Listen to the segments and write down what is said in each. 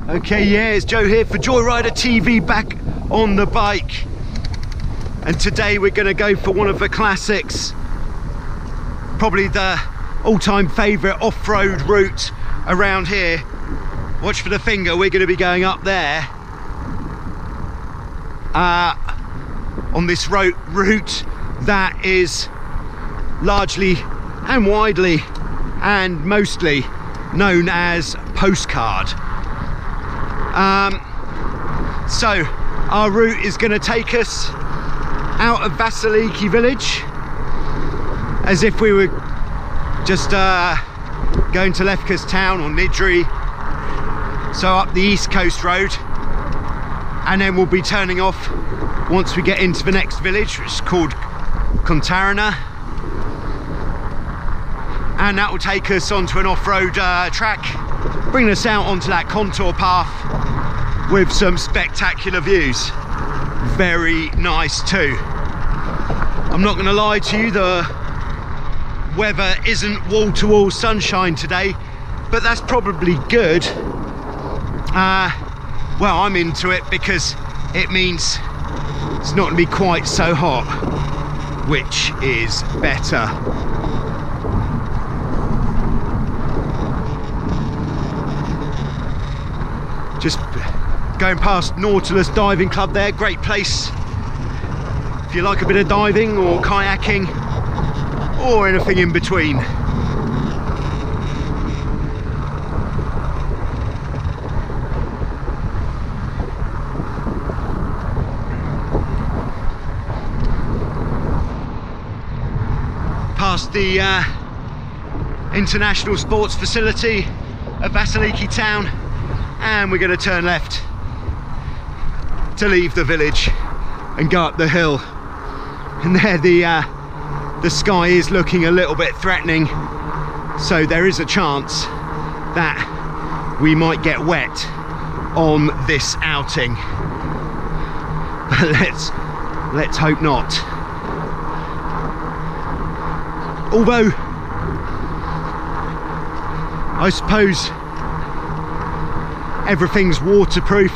Okay, yeah, it's Joe here for JOYRIDER TV, back on the bike. And today we're going to go for one of the classics, probably the all-time favourite off-road route around here. Watch for the finger, we're going to be going up there on this route that is largely and widely and mostly known as Postcard. So our route is going to take us out of Vassiliki village, as if we were just going to Lefka's town or Nidri, so up the East Coast Road, and then we'll be turning off once we get into the next village, which is called Kontarina, and that will take us onto an off-road track, bringing us out onto that contour path with some spectacular views. Very nice too. I'm not going to lie to you, the weather isn't wall-to-wall sunshine today, but that's probably good. Well, I'm into it because it means it's not going to be quite so hot, which is better. Just going past Nautilus Diving Club there, great place if you like a bit of diving or kayaking or anything in between. Past the international sports facility of Vassiliki town, and we're going to turn left to leave the village and go up the hill. And there the sky is looking a little bit threatening, so there is a chance that we might get wet on this outing, but let's hope not. Although I suppose everything's waterproof.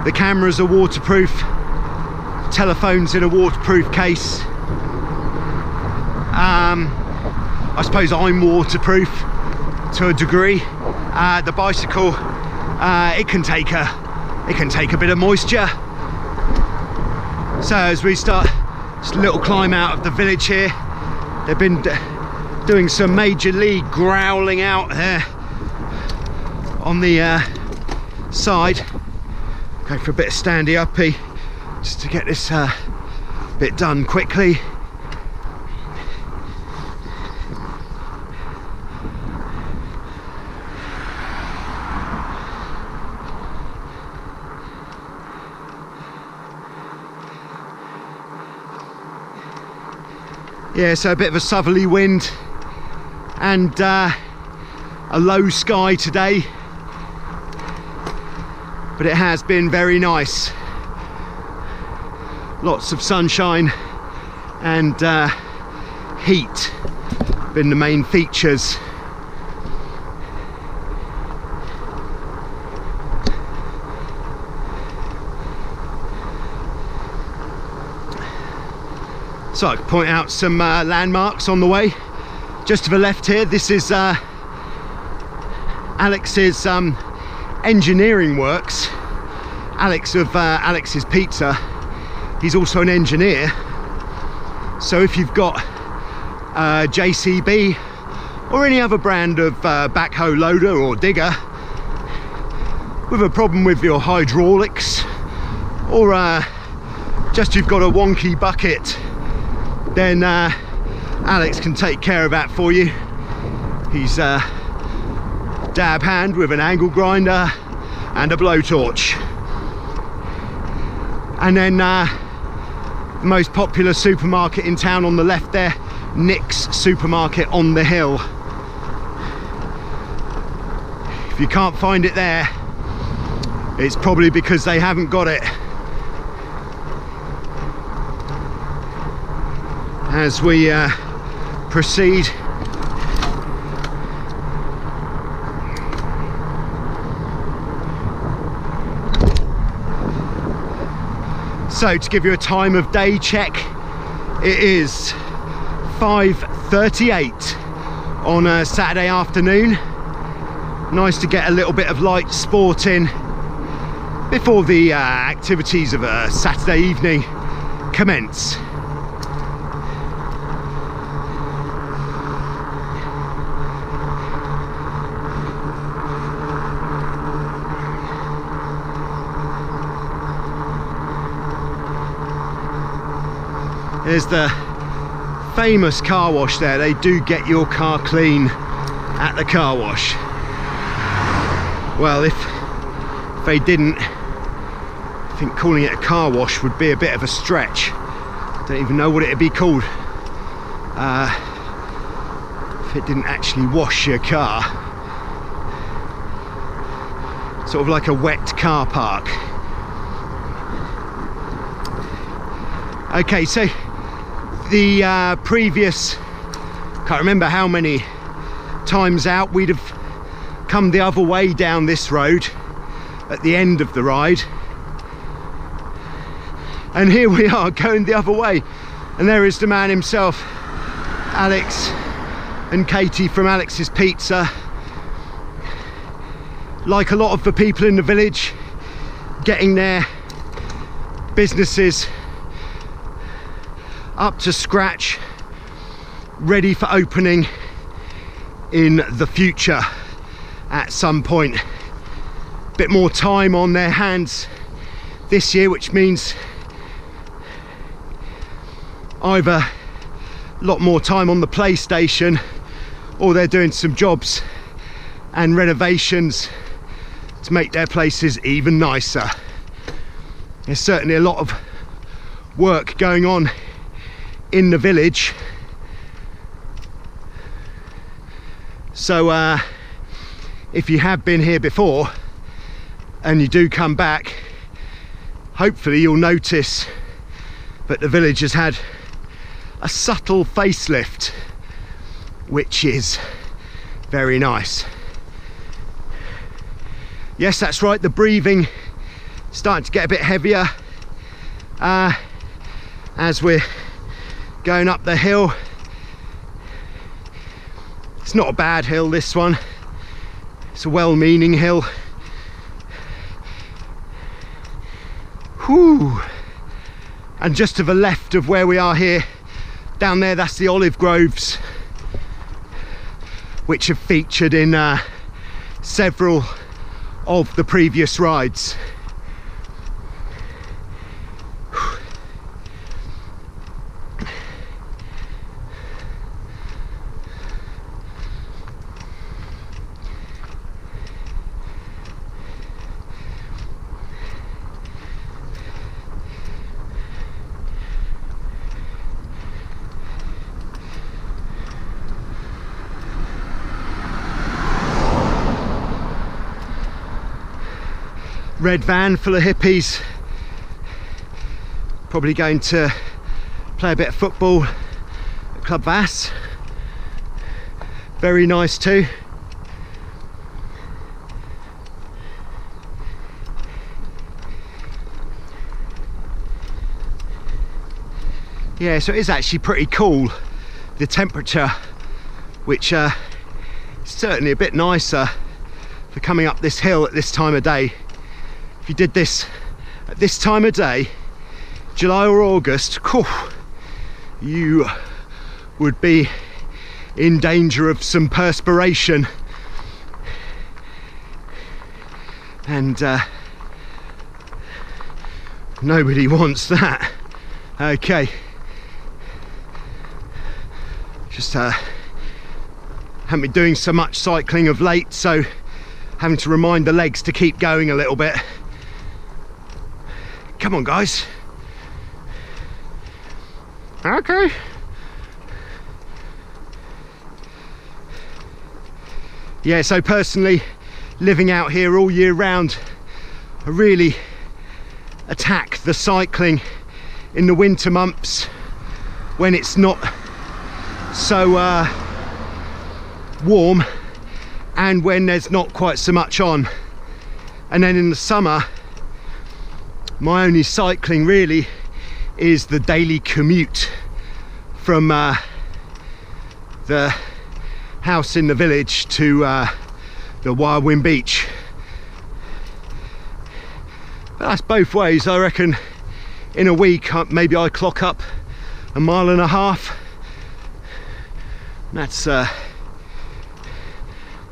The cameras are waterproof, telephone's in a waterproof case. I suppose I'm waterproof to a degree. The bicycle, it can take a bit of moisture. So as we start this little climb out of the village here, they've been doing some major league growling out there on the side. Go for a bit of standy uppy just to get this bit done quickly. Yeah, so a bit of a southerly wind and a low sky today, but it has been very nice. Lots of sunshine and heat been the main features. So I can point out some landmarks on the way. Just to the left here, this is Alex's engineering works. Alex of Alex's Pizza, he's also an engineer. So if you've got JCB or any other brand of backhoe loader or digger with a problem with your hydraulics, or just you've got a wonky bucket, then Alex can take care of that for you. He's a dab hand with an angle grinder and a blowtorch. And then the most popular supermarket in town on the left there, Nick's Supermarket on the hill. If you can't find it there, it's probably because they haven't got it. As we proceed So to give you a time of day check, it is 5:38 on a Saturday afternoon. Nice to get a little bit of light sport in before the activities of a Saturday evening commence. There's the famous car wash there. They do get your car clean at the car wash. Well, if they didn't, I think calling it a car wash would be a bit of a stretch. Don't even know what it'd be called if it didn't actually wash your car. Sort of like a wet car park. Okay, so the previous, can't remember how many times out, we'd have come the other way down this road at the end of the ride, and here we are going the other way, and there is the man himself, Alex and Katie from Alex's Pizza. Like a lot of the people in the village, getting their businesses up to scratch, ready for opening in the future at some point. Bit more time on their hands this year, which means either a lot more time on the PlayStation, or they're doing some jobs and renovations to make their places even nicer. There's certainly a lot of work going on in the village, so if you have been here before and you do come back, hopefully you'll notice that the village has had a subtle facelift, which is very nice. Yes, that's right, the breathing starting to get a bit heavier as we're going up the hill. It's not a bad hill, this one. It's a well-meaning hill. Whew. And just to the left of where we are here, down there, that's the olive groves, which have featured in several of the previous rides. Red van full of hippies, probably going to play a bit of football at Club Vass. Very nice too. Yeah, so it is actually pretty cool, the temperature, which is certainly a bit nicer for coming up this hill at this time of day. If you did this at this time of day, July or August, you would be in danger of some perspiration, and nobody wants that. Okay, just haven't been doing so much cycling of late, so having to remind the legs to keep going a little bit. Come on, guys. Okay. Yeah, so personally, living out here all year round, I really attack the cycling in the winter months when it's not so warm and when there's not quite so much on. And then in the summer, my only cycling really is the daily commute from the house in the village to the Wild Wind Beach. But that's both ways. I reckon in a week maybe I clock up 1.5 miles. That's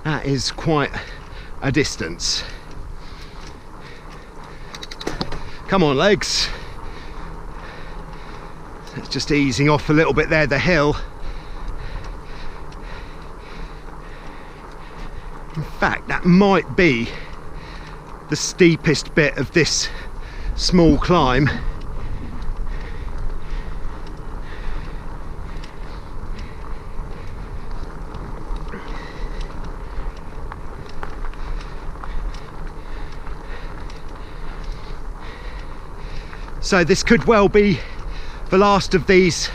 that is quite a distance. Come on, legs. It's just easing off a little bit there, the hill. In fact, that might be the steepest bit of this small climb. So this could well be the last of these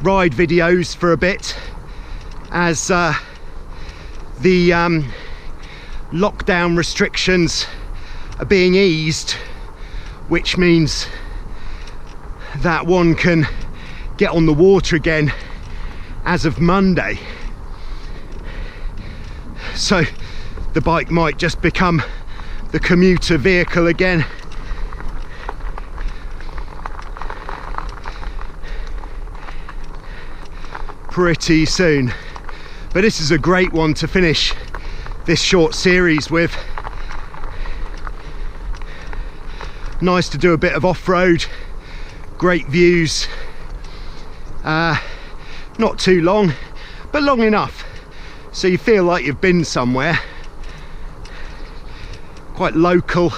ride videos for a bit, as the lockdown restrictions are being eased, which means that one can get on the water again as of Monday. So the bike might just become the commuter vehicle again. Pretty soon. But this is a great one to finish this short series with. Nice to do a bit of off-road, great views, not too long but long enough so you feel like you've been somewhere, quite local,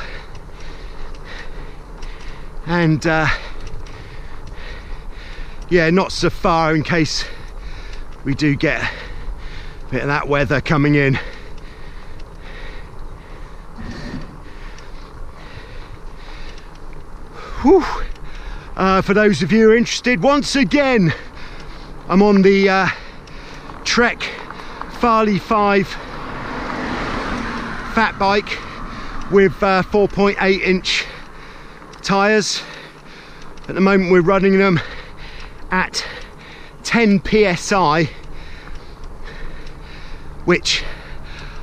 and yeah, not so far in case we do get a bit of that weather coming in. Whew. For those of you who are interested, once again I'm on the Trek Farley 5 fat bike with 4.8 inch tyres. At the moment we're running them at 10 psi, which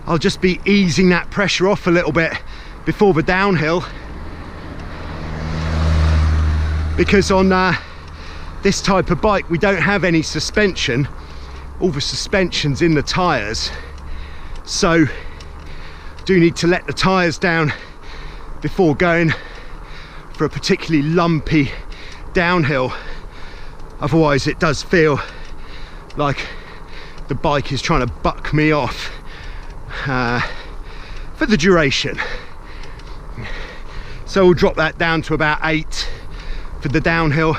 I'll just be easing that pressure off a little bit before the downhill, because on this type of bike we don't have any suspension. All the suspension's in the tyres, so do need to let the tyres down before going for a particularly lumpy downhill. Otherwise it does feel like the bike is trying to buck me off for the duration. So we'll drop that down to about 8 for the downhill.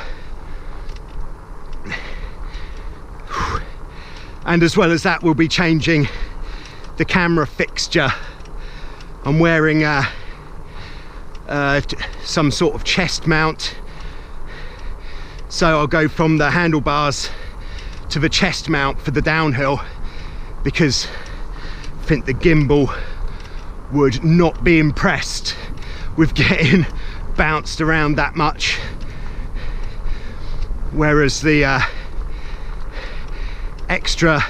And as well as that, we'll be changing the camera fixture. I'm wearing some sort of chest mount, so I'll go from the handlebars to the chest mount for the downhill, because I think the gimbal would not be impressed with getting bounced around that much, whereas the extra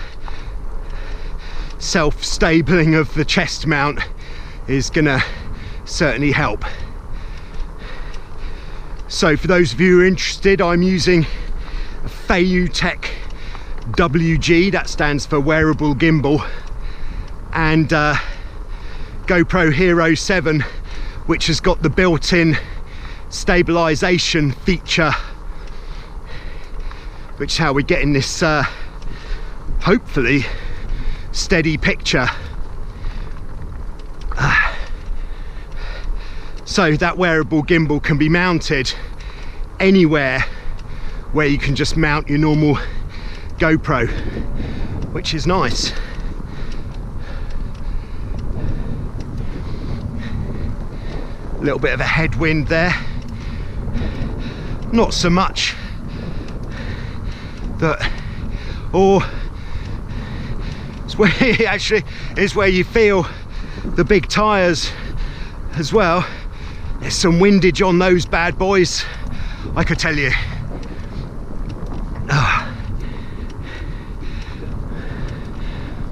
self-stabling of the chest mount is gonna certainly help. So for those of you who are interested, I'm using a Tech WG, that stands for wearable gimbal, and GoPro Hero 7, which has got the built-in stabilization feature, which is how we're getting this hopefully steady picture. So that wearable gimbal can be mounted anywhere where you can just mount your normal GoPro, which is nice. A little bit of a headwind there, not so much that, or it's where it actually is where you feel the big tyres as well. There's some windage on those bad boys. I could tell you.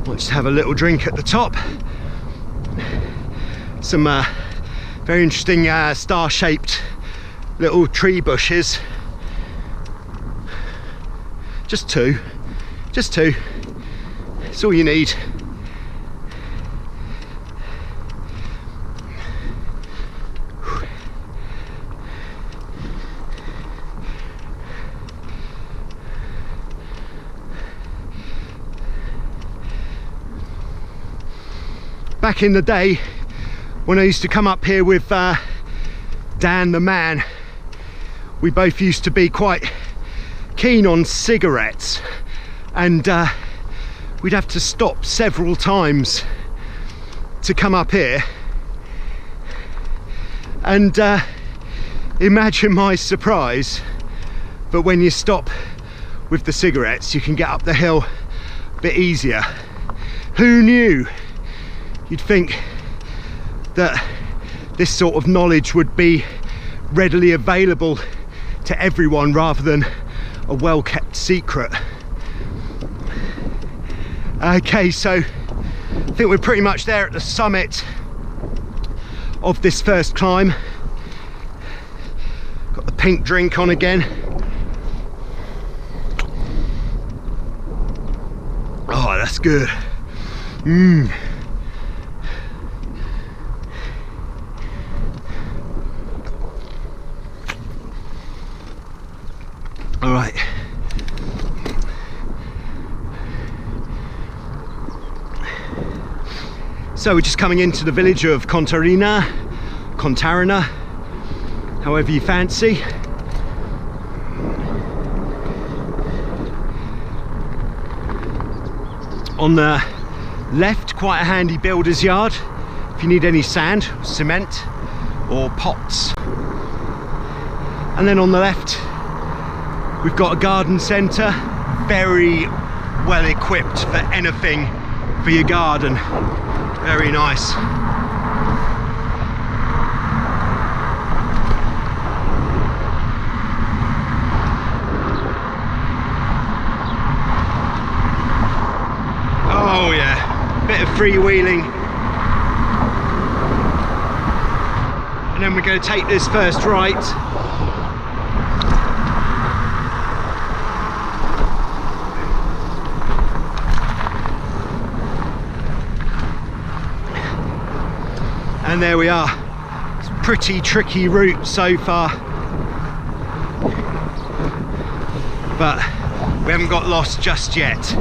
Might just have a little drink at the top. Some very interesting star-shaped little tree bushes. Just two. That's all you need. Back in the day, when I used to come up here with Dan the man, we both used to be quite keen on cigarettes, and we'd have to stop several times to come up here, and imagine my surprise that when you stop with the cigarettes you can get up the hill a bit easier. Who knew? You'd think that this sort of knowledge would be readily available to everyone rather than a well-kept secret. Okay, so I think we're pretty much there at the summit of this first climb. Got the pink drink on again. Oh, that's good. All right. So we're just coming into the village of Contarina, however you fancy. On the left, quite a handy builder's yard if you need any sand, cement or pots. And then on the left we've got a garden centre, very well equipped for anything for your garden. Very nice. Oh yeah, bit of freewheeling. And then we're going to take this first right. And there we are. It's a pretty tricky route so far, but we haven't got lost just yet.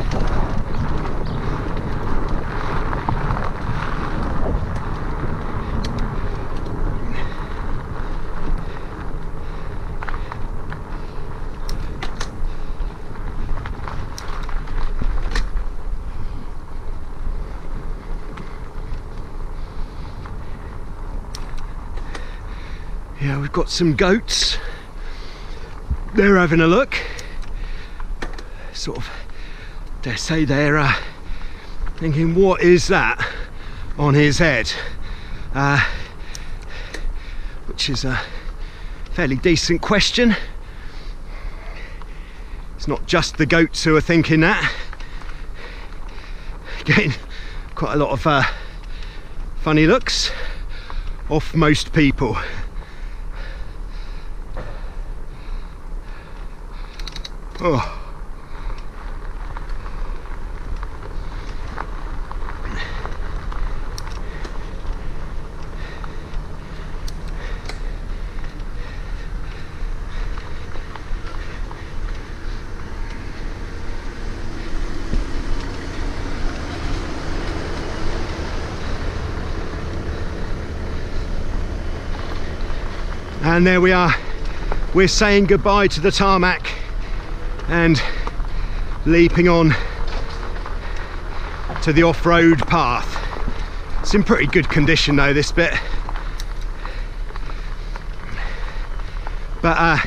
Yeah, we've got some goats. They're having a look. Sort of, dare say they're thinking, what is that on his head? Which is a fairly decent question. It's not just the goats who are thinking that. Getting quite a lot of funny looks off most people. Oh. And there we are. We're saying goodbye to the tarmac and leaping on to the off-road path. It's in pretty good condition though, this bit, but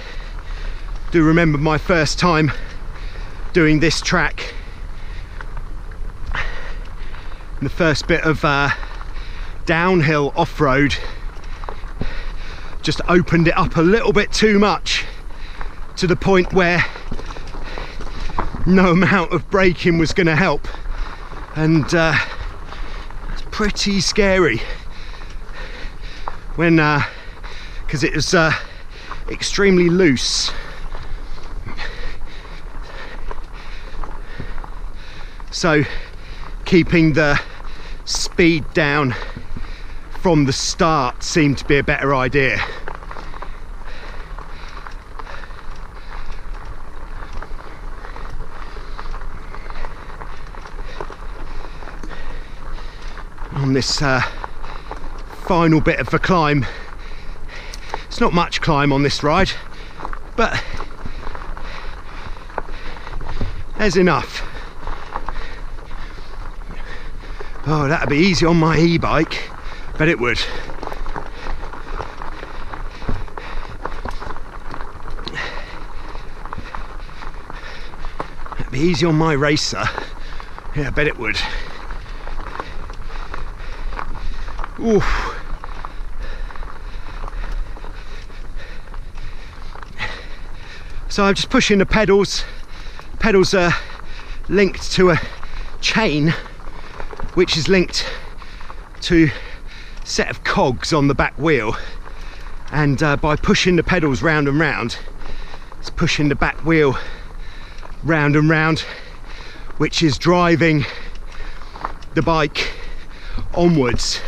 do remember my first time doing this track. The first bit of downhill off-road just opened it up a little bit too much to the point where no amount of braking was going to help, and it's pretty scary when because it was extremely loose. So keeping the speed down from the start seemed to be a better idea. On this final bit of the climb, it's not much climb on this ride, but there's enough. Oh, that'd be easy on my e-bike, bet it would. That'd be easy on my racer, yeah, I bet it would. Oof. So I'm just pushing the pedals. Pedals are linked to a chain which is linked to a set of cogs on the back wheel, and by pushing the pedals round and round, it's pushing the back wheel round and round, which is driving the bike onwards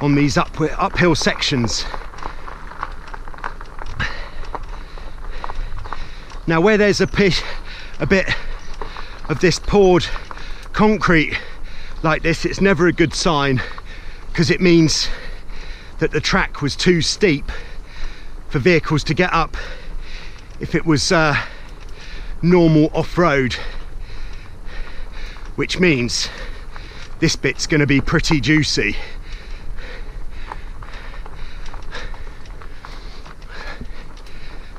on these uphill sections. Now where there's a bit of this poured concrete like this, it's never a good sign, because it means that the track was too steep for vehicles to get up if it was normal off-road, which means this bit's going to be pretty juicy.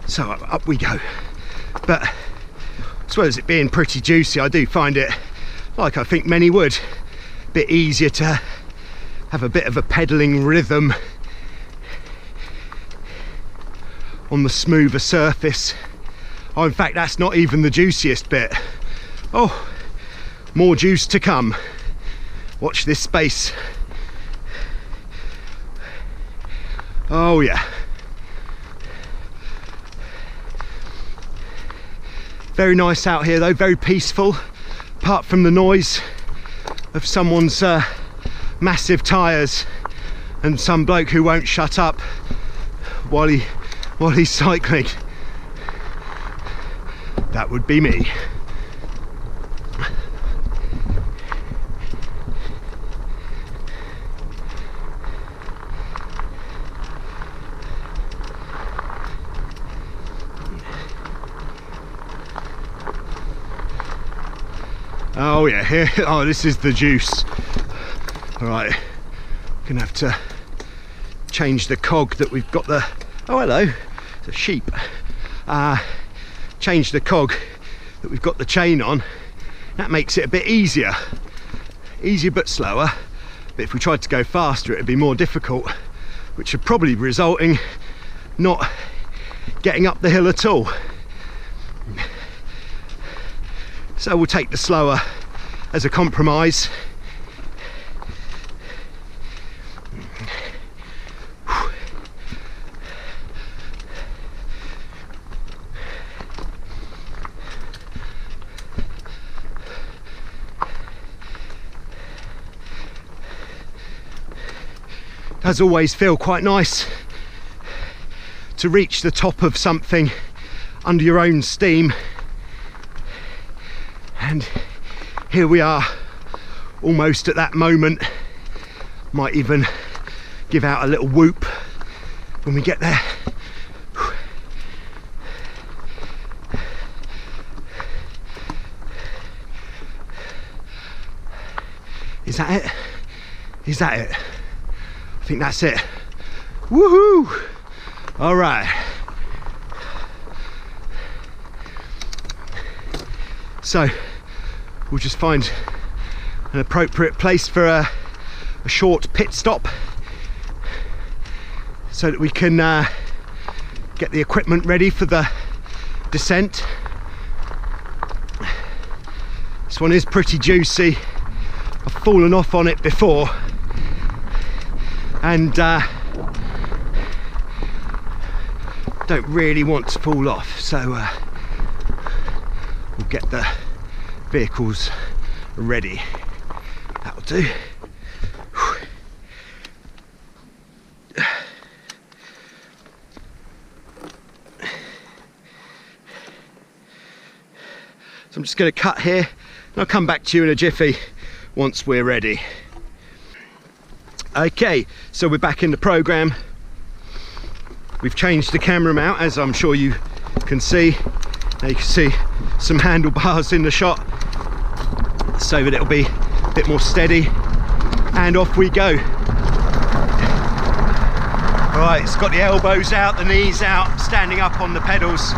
So up we go. But as well as it being pretty juicy, I do find it, like I think many would, a bit easier to have a bit of a pedalling rhythm on the smoother surface. Oh, in fact, that's not even the juiciest bit. Oh, more juice to come. Watch this space. Oh yeah. Very nice out here though, very peaceful, apart from the noise of someone's massive tyres and some bloke who won't shut up while he's cycling. That would be me. Oh yeah, here, oh, this is the juice. All right, gonna have to change the cog that we've got the, oh hello, it's a sheep. Change the cog that we've got the chain on. That makes it a bit easier but slower. But if we tried to go faster, it'd be more difficult, which would probably result in not getting up the hill at all. So we'll take the slower as a compromise. Does always feel quite nice to reach the top of something under your own steam. And here we are, almost at that moment. Might even give out a little whoop when we get there. Is that it? Is that it? I think that's it. Woohoo! All right. So we'll just find an appropriate place for a short pit stop so that we can get the equipment ready for the descent. This one is pretty juicy. I've fallen off on it before, and don't really want to fall off, so we'll get the vehicles ready. That'll do. So I'm just going to cut here, and I'll come back to you in a jiffy once we're ready. Okay, so we're back in the program. We've changed the camera mount, as I'm sure you can see. Now you can see some handlebars in the shot, so that it'll be a bit more steady. And off we go. Right, it's got the elbows out, the knees out, standing up on the pedals.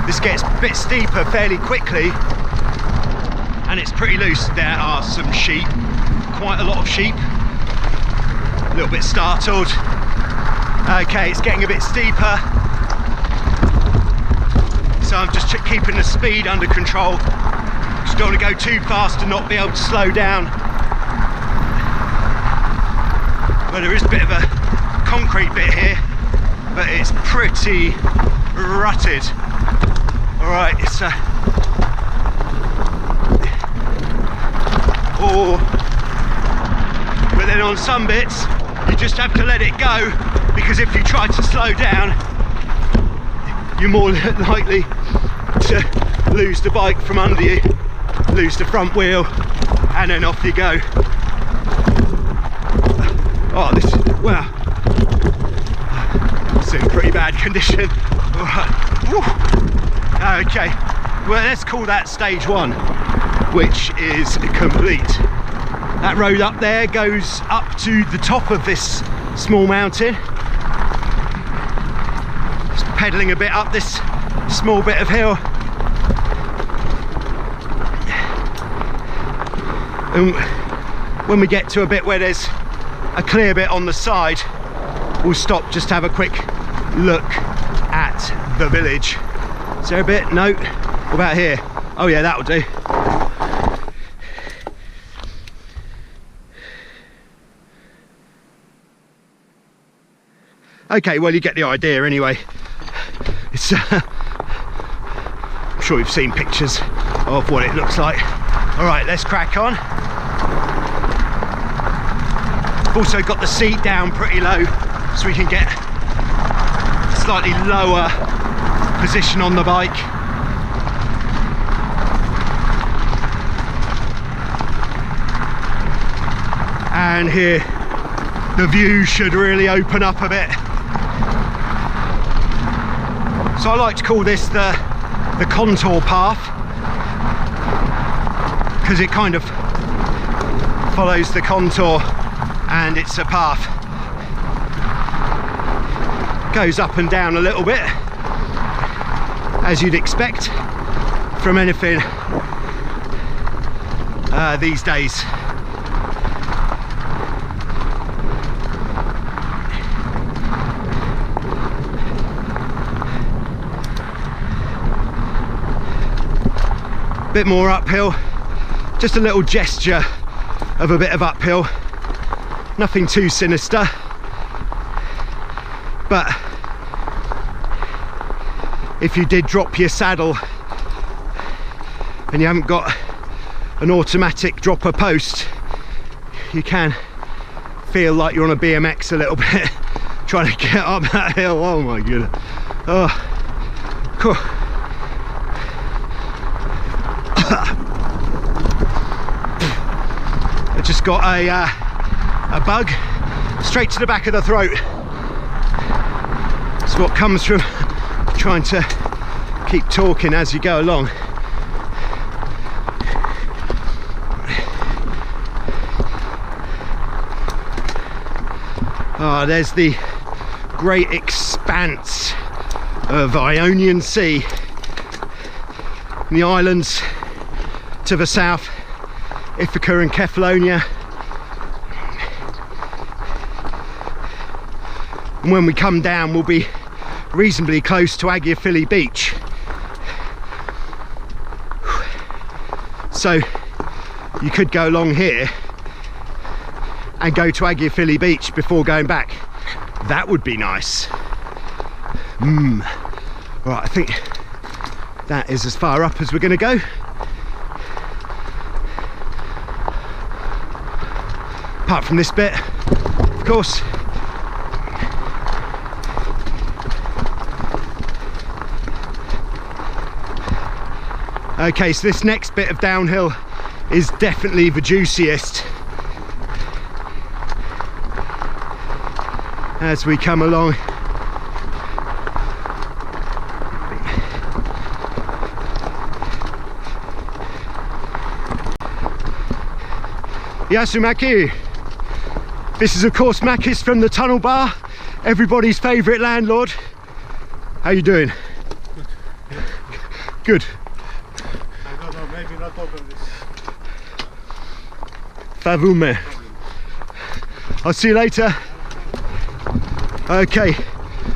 This gets a bit steeper fairly quickly, and it's pretty loose. There are some sheep, quite a lot of sheep. A little bit startled. Okay, it's getting a bit steeper, so I'm just keeping the speed under control. Just don't want to go too fast and not be able to slow down. Well, there is a bit of a concrete bit here, but it's pretty rutted. All right, it's but then on some bits you just have to let it go, because if you try to slow down, you're more likely to lose the bike from under you, lose the front wheel, and then off you go. Oh, this is, wow, it's in pretty bad condition. All right. Okay, well, let's call that stage one, which is complete. That road up there goes up to the top of this small mountain. Just pedaling a bit up this small bit of hill. And when we get to a bit where there's a clear bit on the side, we'll stop just to have a quick look at the village. Is there a bit? No. What about here? Oh yeah, that'll do. Okay, well, you get the idea anyway. It's I'm sure you've seen pictures of what it looks like. All right, let's crack on. Also got the seat down pretty low, so we can get a slightly lower position on the bike. And here the view should really open up a bit. So I like to call this the contour path, because it kind of follows the contour, and it's a path. Goes up and down a little bit, as you'd expect from anything these days. Bit more uphill, just a little gesture of a bit of uphill, nothing too sinister, but if you did drop your saddle and you haven't got an automatic dropper post, you can feel like you're on a BMX a little bit trying to get up that hill. Oh my goodness. Oh, cool. I just got a bug straight to the back of the throat. It's what comes from trying to keep talking as you go along. Ah, there's the great expanse of Ionian Sea, and the islands to the south, Ithaca and Kefalonia. And when we come down, we'll be reasonably close to Agiaphili Beach, So you could go along here and go to Aghiaphili Beach before going back. That would be nice. Right, I think that is as far up as we're going to go. Apart from this bit, of course. Okay, so this next bit of downhill is definitely the juiciest. As we come along. Yasu Maki. This is of course Makis from the Tunnel Bar, everybody's favourite landlord. How you doing? Good. I don't know, maybe not open this. Favume. I'll see you later. Okay,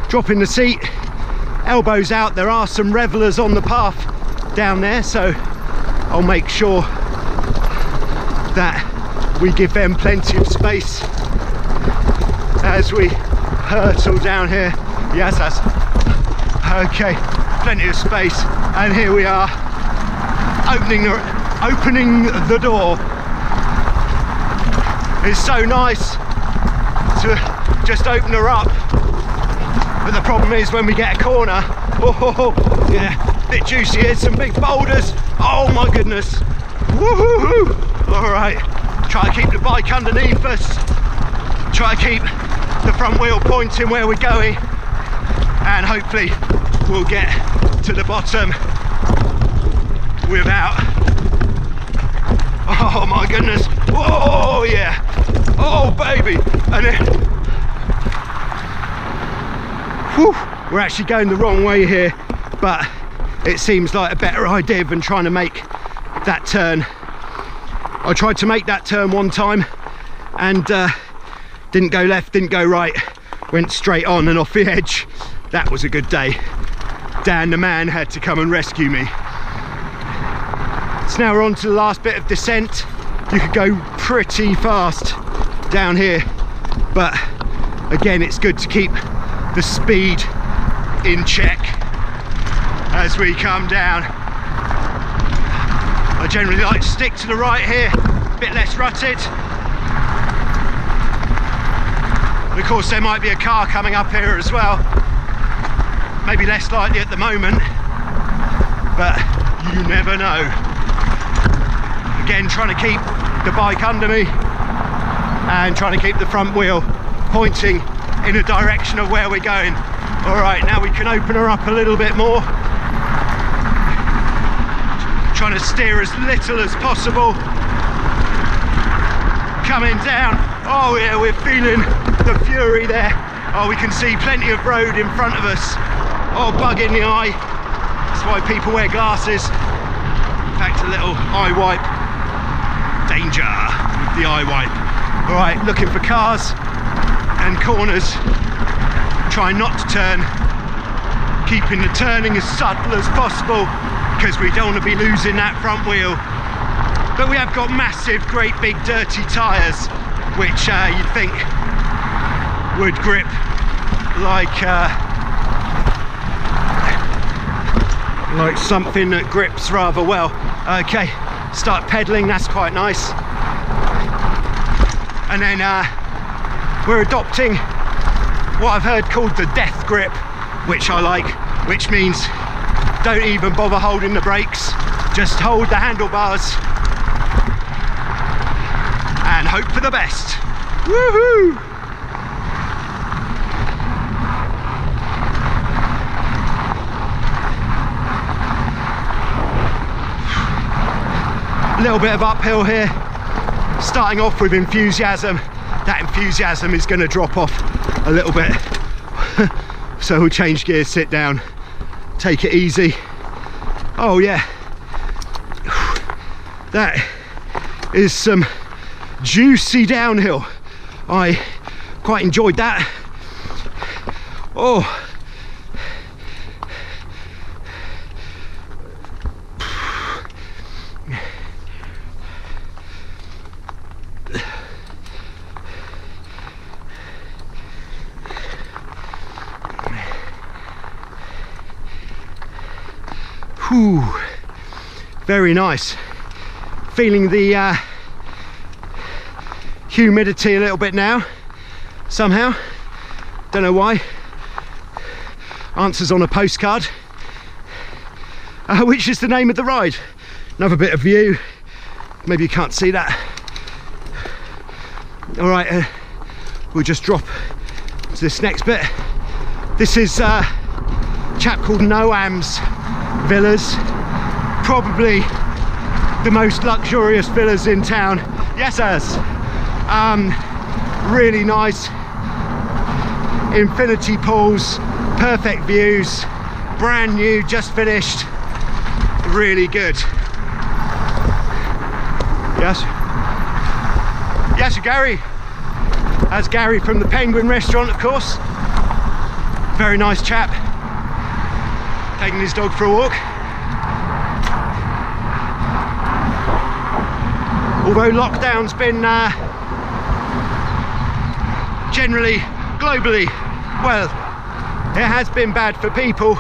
dropping the seat, elbows out. There are some revellers on the path down there, so I'll make sure that we give them plenty of space as we hurtle down here. Yes, that's okay, plenty of space, and here we are opening the door. It's so nice to just open her up, but the problem is when we get a corner, oh yeah, bit juicy here, some big boulders, oh my goodness, woohoo! All right, try to keep the bike underneath us, try to keep the front wheel pointing where we're going, and hopefully we'll get to the bottom without, oh my goodness, oh yeah, oh baby, and then whew, we're actually going the wrong way here, but it seems like a better idea than trying to make that turn. I tried to make that turn one time and didn't go left, didn't go right, went straight on and off the edge. That was a good day. Dan the man had to come and rescue me. So now we're on to the last bit of descent. You could go pretty fast down here, but again it's good to keep the speed in check as we come down. I generally like to stick to the right here, a bit less rutted. Of course there might be a car coming up here as well, maybe less likely at the moment, but you never know. Again, trying to keep the bike under me and trying to keep the front wheel pointing in the direction of where we're going. All right, now we can open her up a little bit more, trying to steer as little as possible. Coming down, oh yeah, we're feeling the fury there. Oh, we can see plenty of road in front of us. Oh, bug in the eye. That's why people wear glasses. In fact, a little eye wipe. Danger with the eye wipe. All right, looking for cars and corners. Try not to turn. Keeping the turning as subtle as possible because we don't want to be losing that front wheel. But we have got massive, great big dirty tyres, which you'd think would grip like something that grips rather well. Okay, start pedaling, that's quite nice. And then we're adopting what I've heard called the death grip, which I like, which means don't even bother holding the brakes, just hold the handlebars and hope for the best. Woohoo! A little bit of uphill here, starting off with enthusiasm. That enthusiasm is going to drop off a little bit. So we'll change gears, sit down, take it easy. Oh yeah, that is some juicy downhill. I quite enjoyed that. Oh, Whew. Very nice. Feeling the humidity a little bit now, somehow. Don't know why. Answers on a postcard. Which is the name of the ride. Another bit of view. Maybe you can't see that. All right, we'll just drop to this next bit. This is a chap called Noam's Villas. Probably the most luxurious villas in town. Yes, sirs. Really nice. Infinity pools, perfect views, brand new, just finished. Really good. Yes. Yes, Gary. That's Gary from the Penguin restaurant, of course. Very nice chap. Taking his dog for a walk. Although lockdown's been generally, globally, well, it has been bad for people.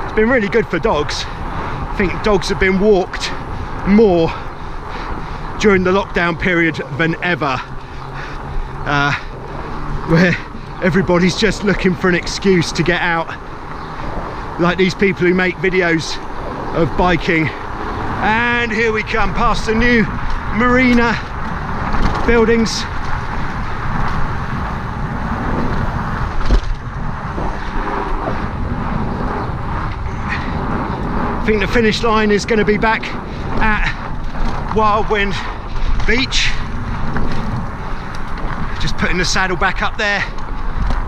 It's been really good for dogs. I think dogs have been walked more during the lockdown period than ever, where everybody's just looking for an excuse to get out, like these people who make videos of biking. And here we come past the new marina buildings. I think the finish line is going to be back at Wildwind Beach. Just putting the saddle back up there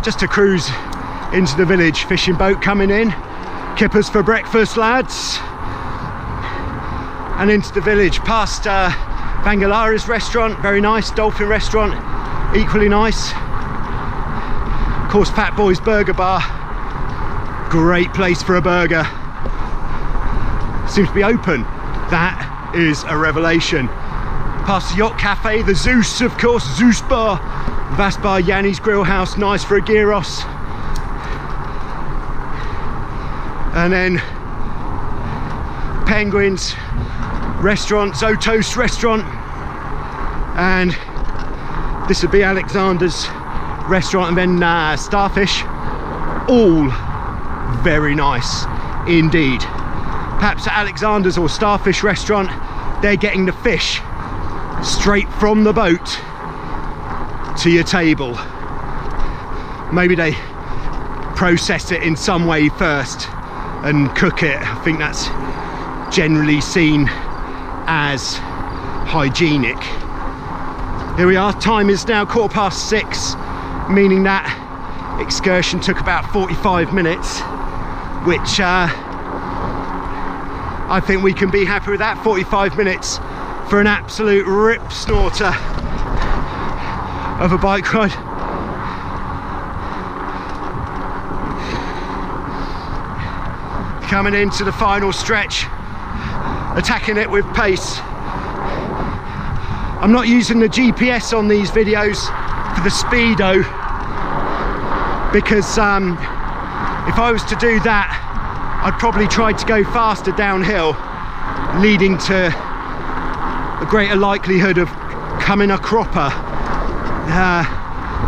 just to cruise into the village. Fishing boat coming in. Kippers for breakfast, lads. And into the village past Vangalara's restaurant, very nice. Dolphin restaurant, equally nice. Of course, Fat Boy's Burger Bar, great place for a burger. Seems to be open. That is a revelation. Past the Yacht Cafe, the Zeus, of course, Zeus Bar, Vas Bar, Yanni's Grill House, nice for a gyros. And then Penguin's restaurant, Zotos restaurant, and this would be Alexander's restaurant, and then Starfish. All very nice indeed. Perhaps at Alexander's or Starfish restaurant, they're getting the fish straight from the boat to your table. Maybe they process it in some way first and cook it. I think that's generally seen as hygienic. Here we are, time is now 6:15, meaning that excursion took about 45 minutes, which I think we can be happy with that. 45 minutes for an absolute rip snorter of a bike ride. Coming into the final stretch, attacking it with pace. I'm not using the GPS on these videos for the speedo, because if I was to do that, I'd probably try to go faster downhill, leading to a greater likelihood of coming a cropper.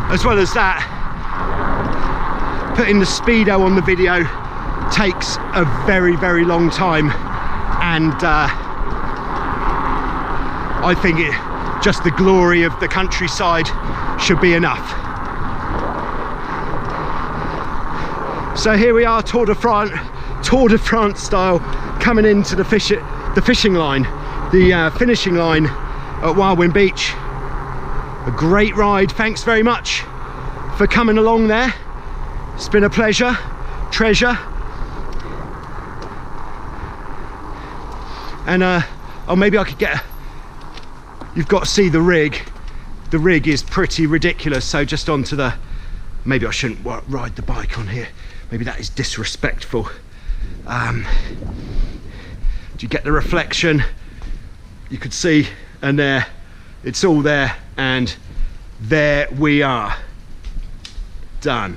As well as that, putting the speedo on the video takes a very, very long time, and I think just the glory of the countryside should be enough. So here we are, Tour de France style, coming into the fishing line, the finishing line at Wildwind Beach. A great ride. Thanks very much for coming along there. It's been a pleasure, treasure. And oh, maybe I could get you've got to see the rig. The rig is pretty ridiculous. So just onto the, maybe I shouldn't ride the bike on here. Maybe that is disrespectful. Do you get the reflection? You could see, and there, it's all there, and there we are, done.